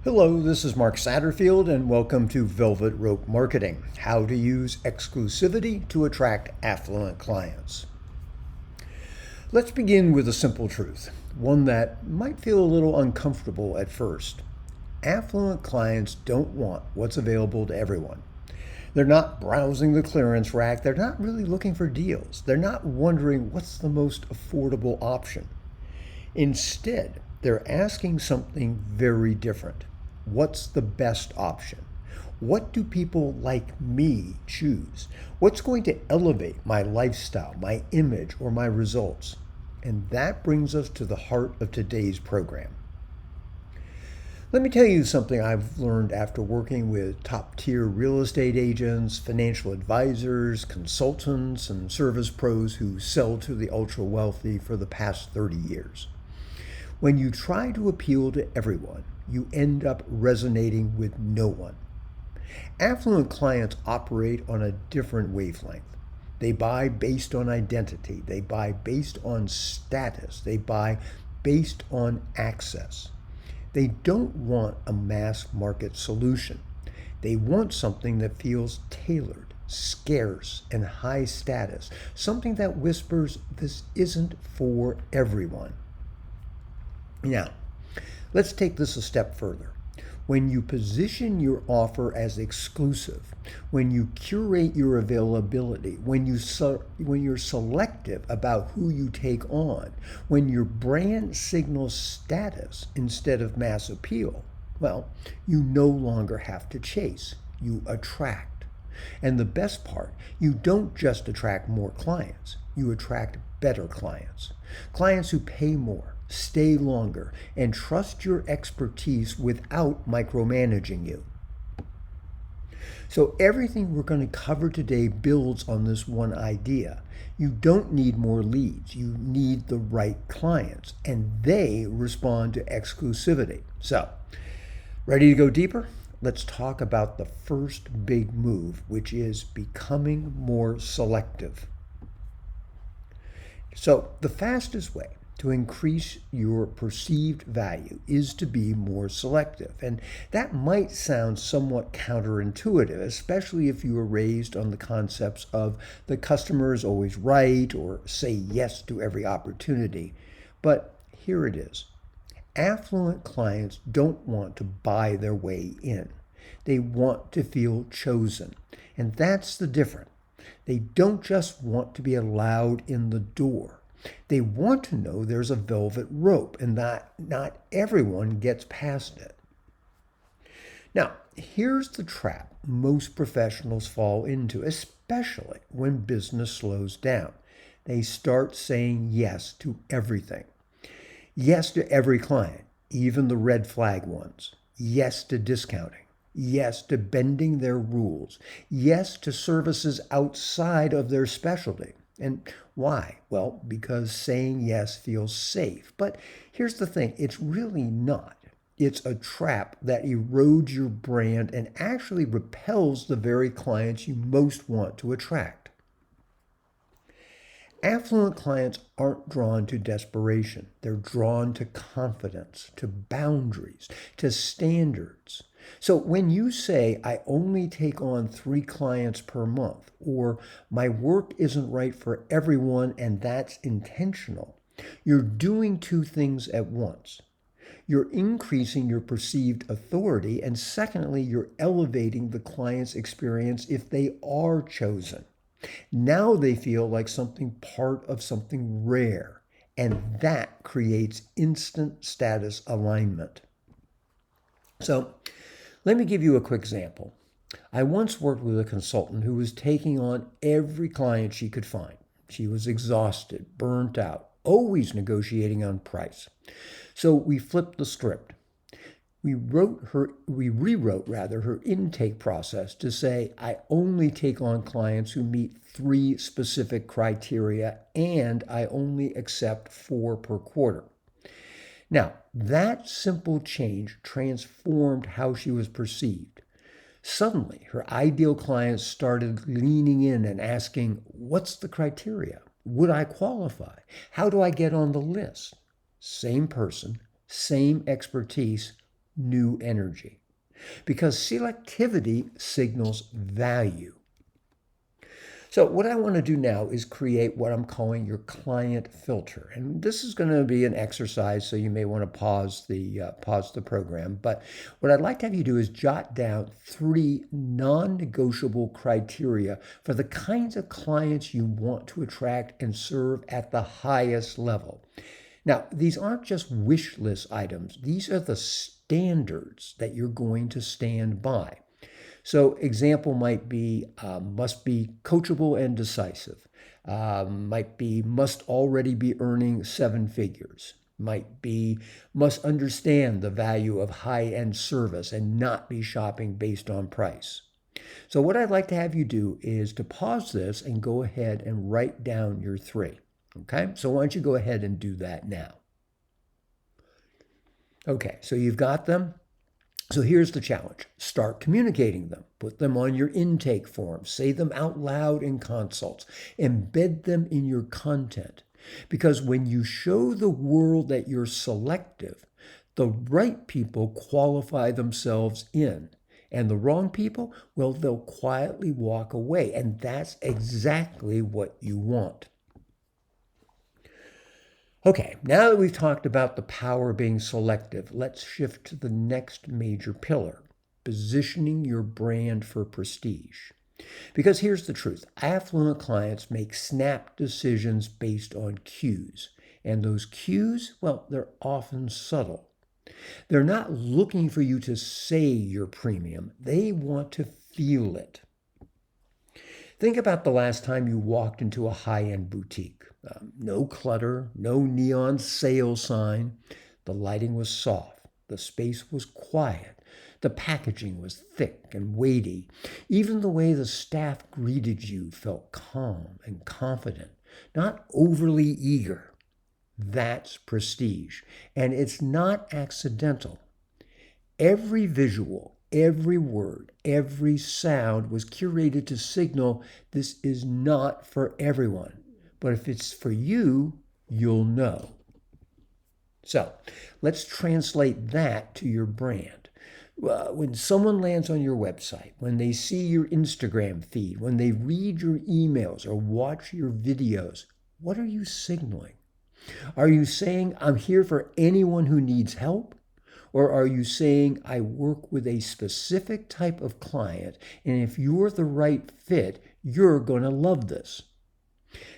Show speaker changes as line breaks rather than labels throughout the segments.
Hello, this is Mark Satterfield, and welcome to Velvet Rope Marketing, how to use exclusivity to attract affluent clients. Let's begin with a simple truth, one that might feel a little uncomfortable at first. Affluent clients don't want what's available to everyone. They're not browsing the clearance rack. They're not really looking for deals. They're not wondering what's the most affordable option. Instead, they're asking something very different. What's the best option? What do people like me choose? What's going to elevate my lifestyle, my image, or my results? And that brings us to the heart of today's program. Let me tell you something I've learned after working with top-tier real estate agents, financial advisors, consultants, and service pros who sell to the ultra-wealthy for the past 30 years. When you try to appeal to everyone, you end up resonating with no one. Affluent clients operate on a different wavelength. They buy based on identity. They buy based on status. They buy based on access. They don't want a mass market solution. They want something that feels tailored, scarce, and high status. Something that whispers, this isn't for everyone. Now, let's take this a step further. When you position your offer as exclusive, when you curate your availability, when you're selective about who you take on, when your brand signals status instead of mass appeal, well, you no longer have to chase, you attract. And the best part, you don't just attract more clients, you attract better clients. Clients who pay more, stay longer, and trust your expertise without micromanaging you. So everything we're going to cover today builds on this one idea. You don't need more leads. You need the right clients, and they respond to exclusivity. So, ready to go deeper? Let's talk about the first big move, which is becoming more selective. So, the fastest way to increase your perceived value is to be more selective. And that might sound somewhat counterintuitive, especially if you were raised on the concepts of the customer is always right or say yes to every opportunity. But here it is. Affluent clients don't want to buy their way in. They want to feel chosen. And that's the difference. They don't just want to be allowed in the door. They want to know there's a velvet rope and that not everyone gets past it. Now, here's the trap most professionals fall into, especially when business slows down. They start saying yes to everything. Yes to every client, even the red flag ones. Yes to discounting. Yes to bending their rules. Yes to services outside of their specialty. And why? Well, because saying yes feels safe. But here's the thing, it's really not. It's a trap that erodes your brand and actually repels the very clients you most want to attract. Affluent clients aren't drawn to desperation. They're drawn to confidence, to boundaries, to standards. So when you say, I only take on 3 clients per month, or my work isn't right for everyone and that's intentional, you're doing 2 things at once. You're increasing your perceived authority, and secondly, you're elevating the client's experience if they are chosen. Now they feel like something part of something rare, and that creates instant status alignment. So let me give you a quick example. I once worked with a consultant who was taking on every client she could find. She was exhausted, burnt out, always negotiating on price. So we flipped the script. We rewrote her intake process to say, I only take on clients who meet 3 specific criteria and I only accept 4 per quarter. Now, that simple change transformed how she was perceived. Suddenly, her ideal clients started leaning in and asking, what's the criteria? Would I qualify? How do I get on the list? Same person, same expertise, new energy, because selectivity signals value. So what I want to do now is create what I'm calling your client filter. And this is going to be an exercise, so you may want to pause the program. But what I'd like to have you do is jot down 3 non-negotiable criteria for the kinds of clients you want to attract and serve at the highest level. Now, these aren't just wish list items. These are the standards that you're going to stand by. So example might be must be coachable and decisive. Might be must already be earning 7 figures. Might be must understand the value of high-end service and not be shopping based on price. So what I'd like to have you do is to pause this and go ahead and write down your 3. Okay, so why don't you go ahead and do that now? Okay, so you've got them. So here's the challenge. Start communicating them. Put them on your intake forms. Say them out loud in consults. Embed them in your content. Because when you show the world that you're selective, the right people qualify themselves in. And the wrong people, well, they'll quietly walk away. And that's exactly what you want. Okay, now that we've talked about the power of being selective, let's shift to the next major pillar, positioning your brand for prestige. Because here's the truth, affluent clients make snap decisions based on cues. And those cues, well, they're often subtle. They're not looking for you to say you're premium. They want to feel it. Think about the last time you walked into a high-end boutique. No clutter, no neon sale sign. The lighting was soft. The space was quiet. The packaging was thick and weighty. Even the way the staff greeted you felt calm and confident, not overly eager. That's prestige, and it's not accidental. Every visual, every word, every sound was curated to signal this is not for everyone. But if it's for you, you'll know. So let's translate that to your brand. When someone lands on your website, when they see your Instagram feed, when they read your emails or watch your videos, what are you signaling? Are you saying, I'm here for anyone who needs help? Or are you saying, I work with a specific type of client, and if you're the right fit, you're going to love this?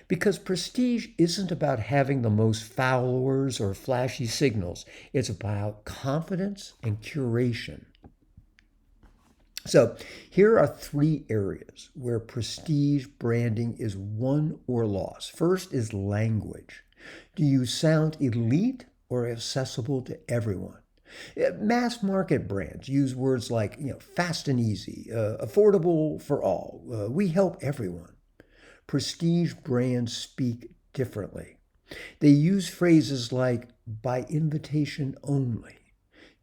Because prestige isn't about having the most followers or flashy signals. It's about confidence and curation. So here are 3 areas where prestige branding is won or lost. First is language. Do you sound elite or accessible to everyone? Mass market brands use words like fast and easy, affordable for all. We help everyone. Prestige brands speak differently. They use phrases like by invitation only,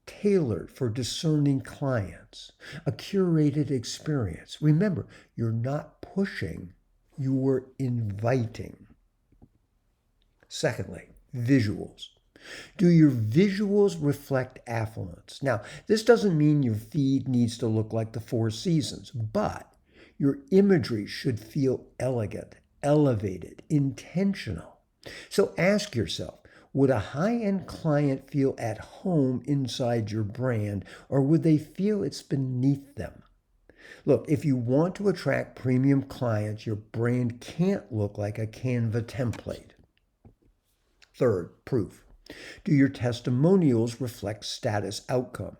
tailored for discerning clients, a curated experience. Remember, you're not pushing, you're inviting. Secondly, visuals. Do your visuals reflect affluence? Now, this doesn't mean your feed needs to look like the 4 Seasons, but your imagery should feel elegant, elevated, intentional. So ask yourself, would a high-end client feel at home inside your brand, or would they feel it's beneath them? Look, if you want to attract premium clients, your brand can't look like a Canva template. Third, proof. Do your testimonials reflect status outcomes?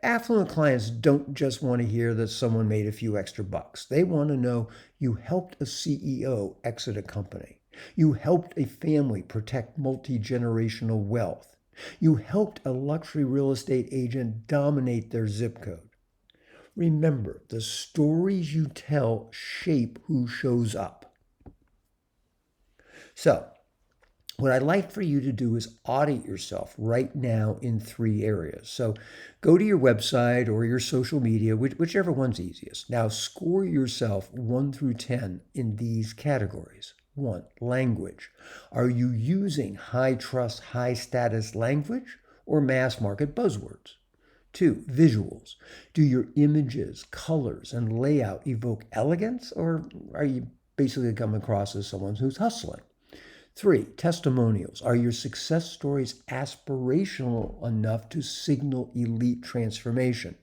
Affluent clients don't just want to hear that someone made a few extra bucks. They want to know you helped a CEO exit a company. You helped a family protect multi-generational wealth. You helped a luxury real estate agent dominate their zip code. Remember, the stories you tell shape who shows up. So, what I'd like for you to do is audit yourself right now in 3 areas. So go to your website or your social media, whichever one's easiest. Now score yourself 1 through 10 in these categories. 1, language. Are you using high trust, high status language or mass market buzzwords? 2, visuals. Do your images, colors, and layout evoke elegance, or are you basically coming across as someone who's hustling? 3, testimonials. Are your success stories aspirational enough to signal elite transformation?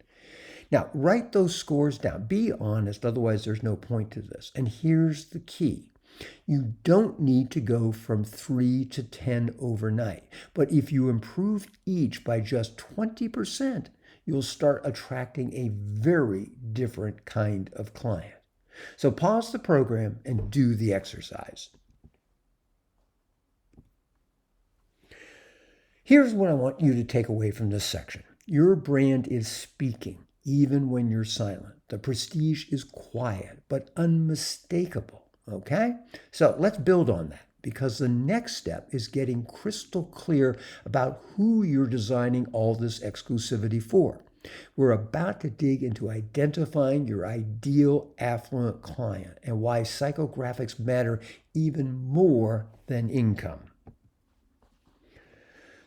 Now, write those scores down. Be honest, otherwise there's no point to this. And here's the key. You don't need to go from 3 to 10 overnight. But if you improve each by just 20%, you'll start attracting a very different kind of client. So pause the program and do the exercise. Here's what I want you to take away from this section. Your brand is speaking, even when you're silent. The prestige is quiet, but unmistakable, okay? So let's build on that, because the next step is getting crystal clear about who you're designing all this exclusivity for. We're about to dig into identifying your ideal affluent client and why psychographics matter even more than income.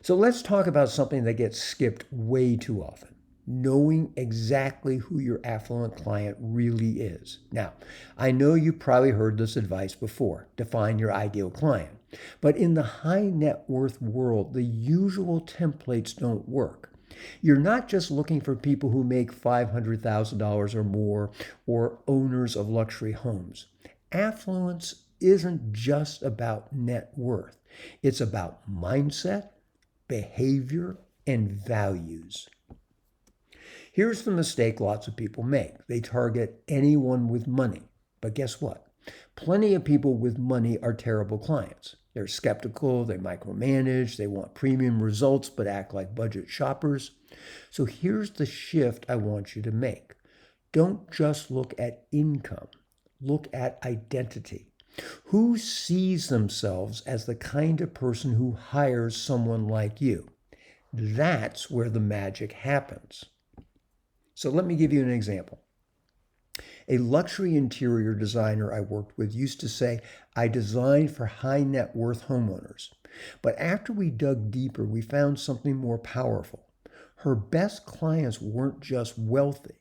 So let's talk about something that gets skipped way too often. Knowing exactly who your affluent client really is. Now, I know you've probably heard this advice before. Define your ideal client. But in the high net worth world, the usual templates don't work. You're not just looking for people who make $500,000 or more or owners of luxury homes. Affluence isn't just about net worth. It's about mindset, behavior, and values. Here's the mistake lots of people make. They target anyone with money. But guess what? Plenty of people with money are terrible clients. They're skeptical, they micromanage, they want premium results but act like budget shoppers. So here's the shift I want you to make. Don't just look at income. Look at identity. Who sees themselves as the kind of person who hires someone like you? That's where the magic happens. So let me give you an example. A luxury interior designer I worked with used to say, I design for high net worth homeowners. But after we dug deeper, we found something more powerful. Her best clients weren't just wealthy.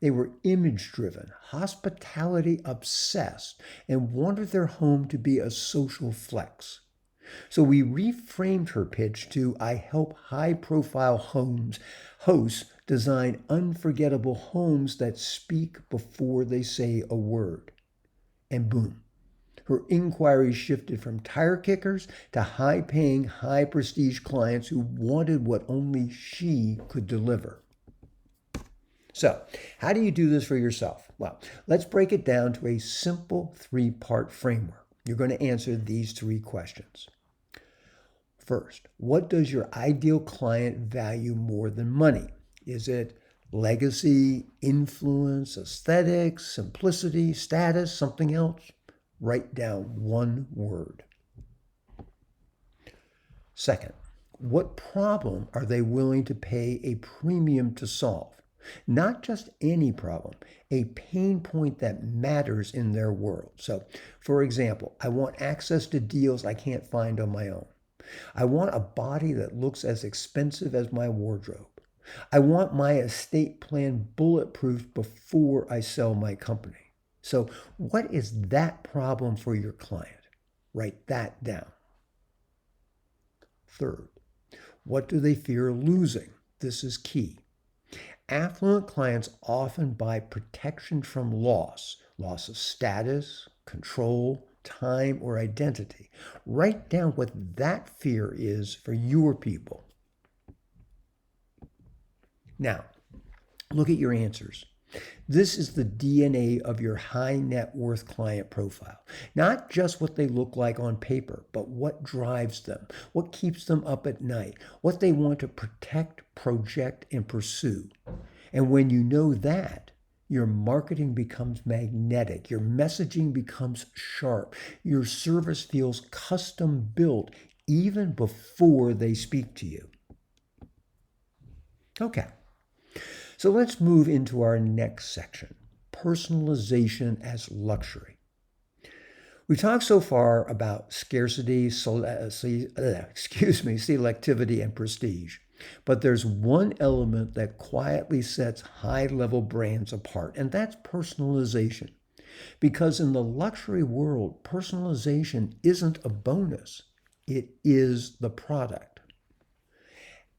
They were image-driven, hospitality-obsessed, and wanted their home to be a social flex. So we reframed her pitch to, I help high-profile hosts design unforgettable homes that speak before they say a word. And boom, her inquiries shifted from tire kickers to high-paying, high-prestige clients who wanted what only she could deliver. So, how do you do this for yourself? Well, let's break it down to a simple 3-part framework. You're going to answer these 3 questions. First, what does your ideal client value more than money? Is it legacy, influence, aesthetics, simplicity, status, something else? Write down one word. Second, what problem are they willing to pay a premium to solve? Not just any problem, a pain point that matters in their world. So, for example, I want access to deals I can't find on my own. I want a body that looks as expensive as my wardrobe. I want my estate plan bulletproof before I sell my company. So, what is that problem for your client? Write that down. Third, what do they fear losing? This is key. Affluent clients often buy protection from loss of status, control, time, or identity. Write down what that fear is for your people. Now, look at your answers. This is the DNA of your high net worth client profile. Not just what they look like on paper, but what drives them, what keeps them up at night, what they want to protect, project, and pursue. And when you know that, your marketing becomes magnetic, your messaging becomes sharp, your service feels custom built even before they speak to you. Okay. So let's move into our next section, personalization as luxury. We've talked so far about scarcity, selectivity, and prestige. But there's one element that quietly sets high-level brands apart, and that's personalization. Because in the luxury world, personalization isn't a bonus, it is the product.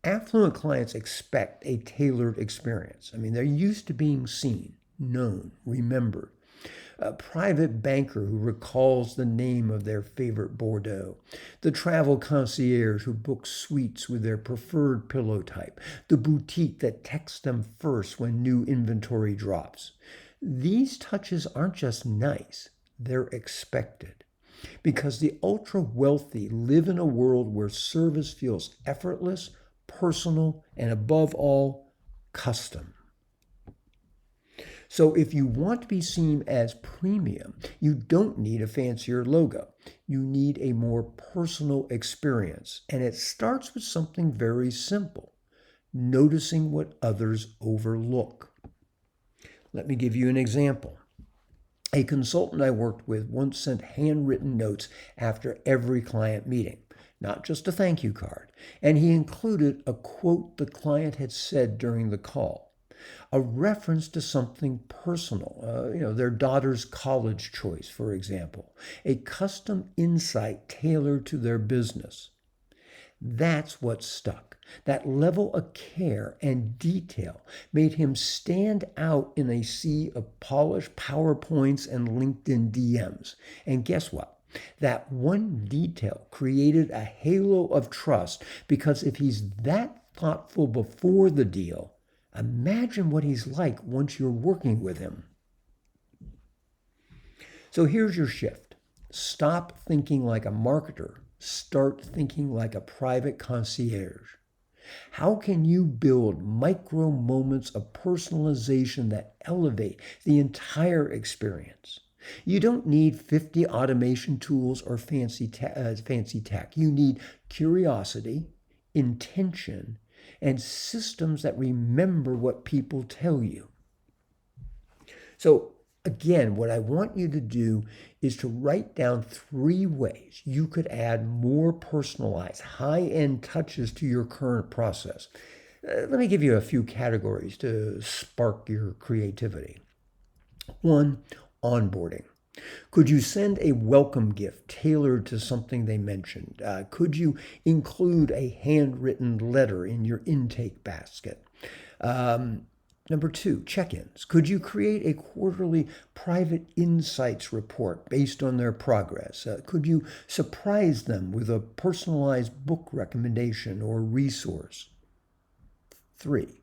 Affluent clients expect a tailored experience. I mean, they're used to being seen, known, remembered. A private banker who recalls the name of their favorite Bordeaux, the travel concierge who books suites with their preferred pillow type, the boutique that texts them first when new inventory drops. These touches aren't just nice, they're expected. Because the ultra wealthy live in a world where service feels effortless, personal, and above all, custom. So if you want to be seen as premium, you don't need a fancier logo. You need a more personal experience. And it starts with something very simple, noticing what others overlook. Let me give you an example. A consultant I worked with once sent handwritten notes after every client meeting, not just a thank you card. And he included a quote the client had said during the call, a reference to something personal, their daughter's college choice, for example, a custom insight tailored to their business. That's what stuck. That level of care and detail made him stand out in a sea of polished PowerPoints and LinkedIn DMs. And guess what? That one detail created a halo of trust, because if he's that thoughtful before the deal, imagine what he's like once you're working with him. So here's your shift. Stop thinking like a marketer. Start thinking like a private concierge. How can you build micro moments of personalization that elevate the entire experience? You don't need 50 automation tools or fancy tech. You need curiosity, intention, and systems that remember what people tell you. So again, what I want you to do is to write down 3 ways you could add more personalized, high-end touches to your current process. Let me give you a few categories to spark your creativity. 1, onboarding. Could you send a welcome gift tailored to something they mentioned? Could you include a handwritten letter in your intake basket? Number 2, check-ins. Could you create a quarterly private insights report based on their progress? Could you surprise them with a personalized book recommendation or resource? 3,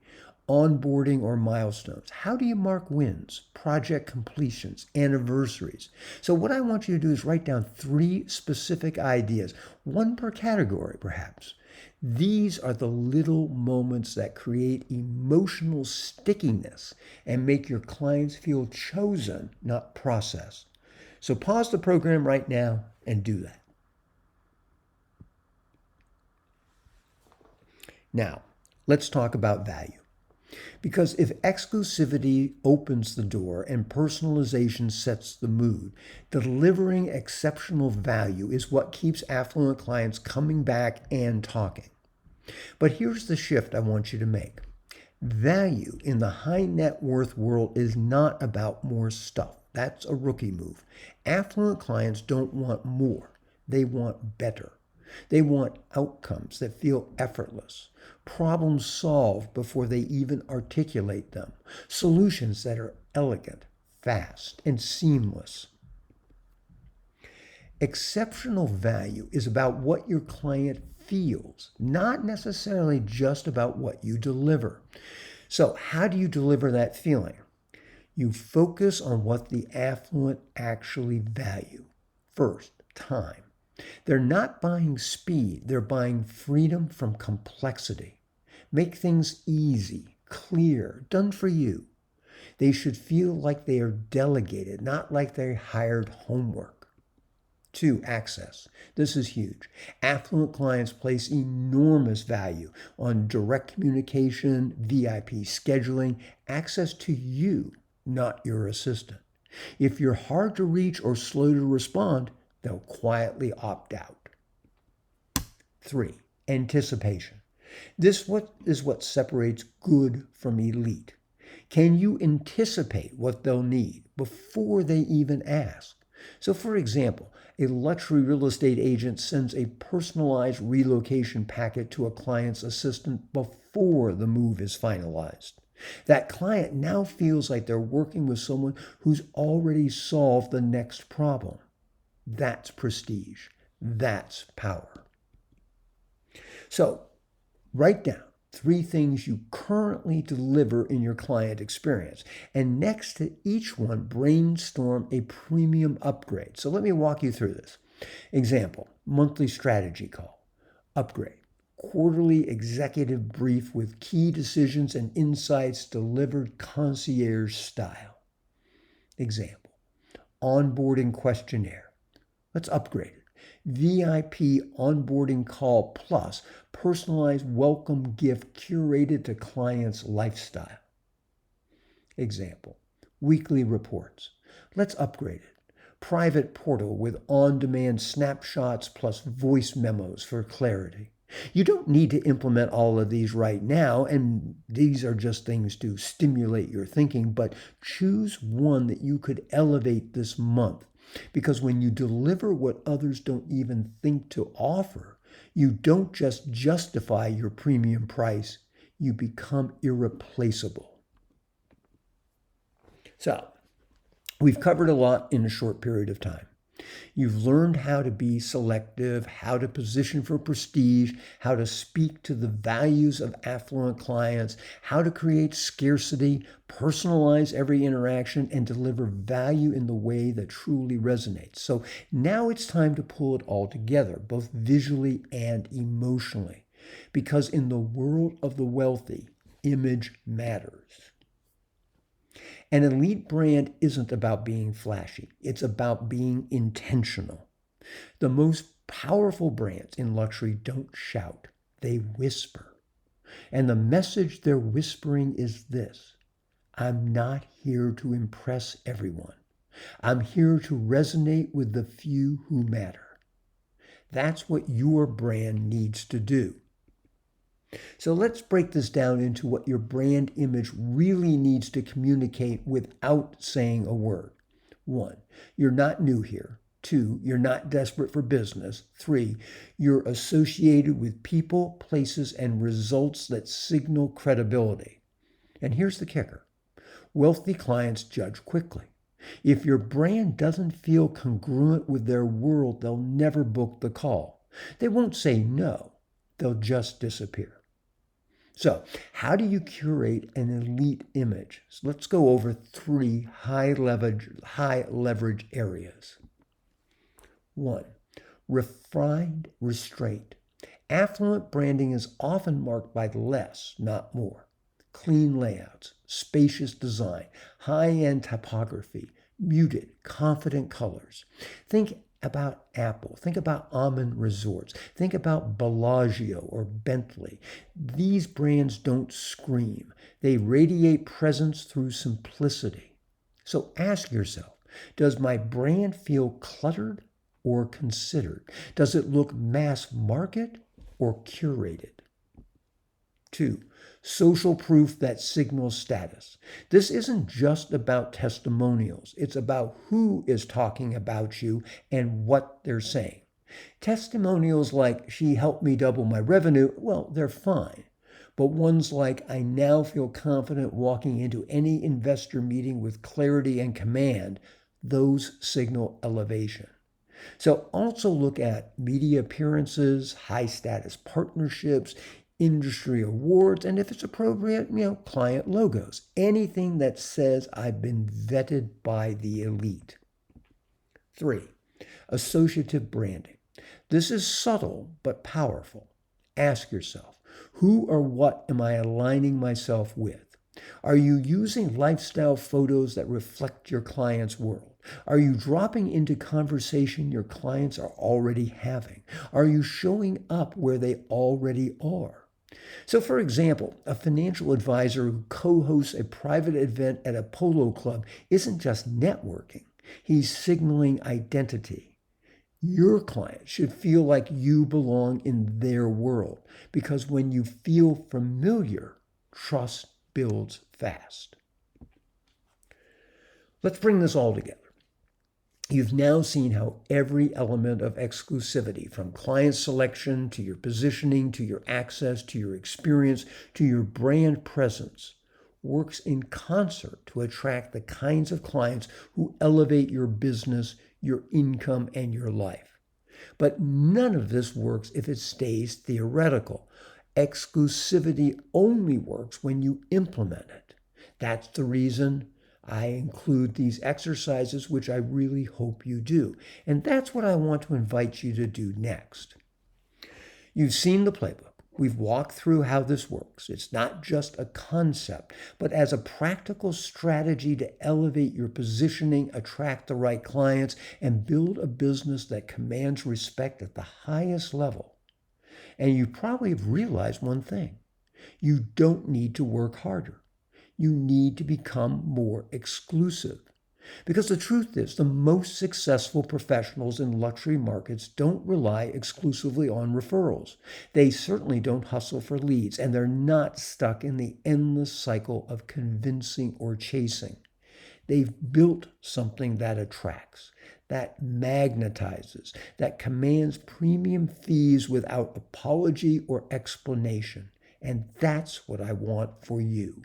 onboarding or milestones. How do you mark wins, project completions, anniversaries? So what I want you to do is write down 3 specific ideas, 1 per category perhaps. These are the little moments that create emotional stickiness and make your clients feel chosen, not processed. So pause the program right now and do that. Now, let's talk about value. Because if exclusivity opens the door and personalization sets the mood, delivering exceptional value is what keeps affluent clients coming back and talking. But here's the shift I want you to make. Value in the high net worth world is not about more stuff. That's a rookie move. Affluent clients don't want more. They want better. They want outcomes that feel effortless, problems solved before they even articulate them, solutions that are elegant, fast, and seamless. Exceptional value is about what your client feels, not necessarily just about what you deliver. So how do you deliver that feeling? You focus on what the affluent actually value. First, time. They're not buying speed, they're buying freedom from complexity. Make things easy, clear, done for you. They should feel like they are delegated, not like they hired homework. 2, access. This is huge. Affluent clients place enormous value on direct communication, VIP scheduling, access to you, not your assistant. If you're hard to reach or slow to respond, they'll quietly opt out. 3, anticipation. This is what separates good from elite. Can you anticipate what they'll need before they even ask? So, for example, a luxury real estate agent sends a personalized relocation packet to a client's assistant before the move is finalized. That client now feels like they're working with someone who's already solved the next problem. That's prestige. That's power. So, write down 3 things you currently deliver in your client experience. And next to each one, brainstorm a premium upgrade. So let me walk you through this. Example, monthly strategy call. Upgrade. Quarterly executive brief with key decisions and insights delivered concierge style. Example, onboarding questionnaire. Let's upgrade it. VIP onboarding call plus personalized welcome gift curated to client's lifestyle. Example, weekly reports. Let's upgrade it. Private portal with on-demand snapshots plus voice memos for clarity. You don't need to implement all of these right now, and these are just things to stimulate your thinking, but choose one that you could elevate this month. Because when you deliver what others don't even think to offer, you don't just justify your premium price, you become irreplaceable. So, we've covered a lot in a short period of time. You've learned how to be selective, how to position for prestige, how to speak to the values of affluent clients, how to create scarcity, personalize every interaction, and deliver value in the way that truly resonates. So now it's time to pull it all together, both visually and emotionally. Because in the world of the wealthy, image matters. An elite brand isn't about being flashy. It's about being intentional. The most powerful brands in luxury don't shout. They whisper. And the message they're whispering is this: I'm not here to impress everyone. I'm here to resonate with the few who matter. That's what your brand needs to do. So let's break this down into what your brand image really needs to communicate without saying a word. 1, you're not new here. 2, you're not desperate for business. 3, you're associated with people, places, and results that signal credibility. And here's the kicker. Wealthy clients judge quickly. If your brand doesn't feel congruent with their world, they'll never book the call. They won't say no. They'll just disappear. So, how do you curate an elite image? So let's go over 3 high leverage areas. 1, refined restraint. Affluent branding is often marked by less, not more. Clean layouts, spacious design, high-end typography, muted, confident colors. Think about Apple. Think about Almond Resorts. Think about Bellagio or Bentley. These brands don't scream. They radiate presence through simplicity. So ask yourself, does my brand feel cluttered or considered? Does it look mass market or curated? 2, social proof that signals status. This isn't just about testimonials. It's about who is talking about you and what they're saying. Testimonials like, she helped me double my revenue, well, they're fine. But ones like, I now feel confident walking into any investor meeting with clarity and command, those signal elevation. So also look at media appearances, high status partnerships, industry awards, and if it's appropriate, client logos. Anything that says I've been vetted by the elite. 3, associative branding. This is subtle but powerful. Ask yourself, who or what am I aligning myself with? Are you using lifestyle photos that reflect your client's world? Are you dropping into conversation your clients are already having? Are you showing up where they already are? So, for example, a financial advisor who co-hosts a private event at a polo club isn't just networking. He's signaling identity. Your clients should feel like you belong in their world, because when you feel familiar, trust builds fast. Let's bring this all together. You've now seen how every element of exclusivity, from client selection to your positioning, to your access, to your experience, to your brand presence, works in concert to attract the kinds of clients who elevate your business, your income, and your life. But none of this works if it stays theoretical. Exclusivity only works when you implement it. That's the reason I include these exercises, which I really hope you do. And that's what I want to invite you to do next. You've seen the playbook. We've walked through how this works. It's not just a concept, but as a practical strategy to elevate your positioning, attract the right clients, and build a business that commands respect at the highest level. And you probably have realized one thing. You don't need to work harder. You need to become more exclusive. Because the truth is, the most successful professionals in luxury markets don't rely exclusively on referrals. They certainly don't hustle for leads, and they're not stuck in the endless cycle of convincing or chasing. They've built something that attracts, that magnetizes, that commands premium fees without apology or explanation. And that's what I want for you.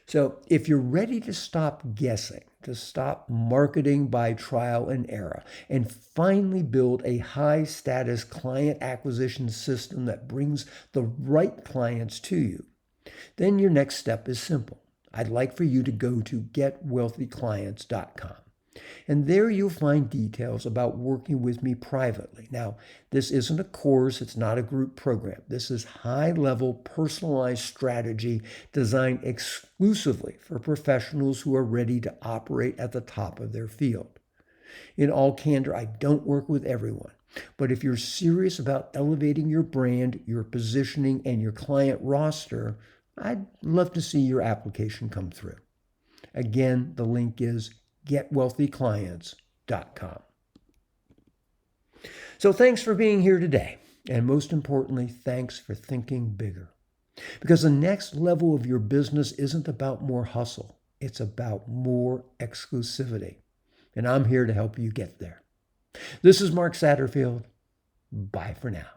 So if you're ready to stop guessing, to stop marketing by trial and error, and finally build a high-status client acquisition system that brings the right clients to you, then your next step is simple. I'd like for you to go to getwealthyclients.com. And there you'll find details about working with me privately. Now, this isn't a course, it's not a group program. This is high-level, personalized strategy designed exclusively for professionals who are ready to operate at the top of their field. In all candor, I don't work with everyone. But if you're serious about elevating your brand, your positioning, and your client roster, I'd love to see your application come through. Again, the link is getwealthyclients.com. So thanks for being here today. And most importantly, thanks for thinking bigger. Because the next level of your business isn't about more hustle. It's about more exclusivity. And I'm here to help you get there. This is Mark Satterfield. Bye for now.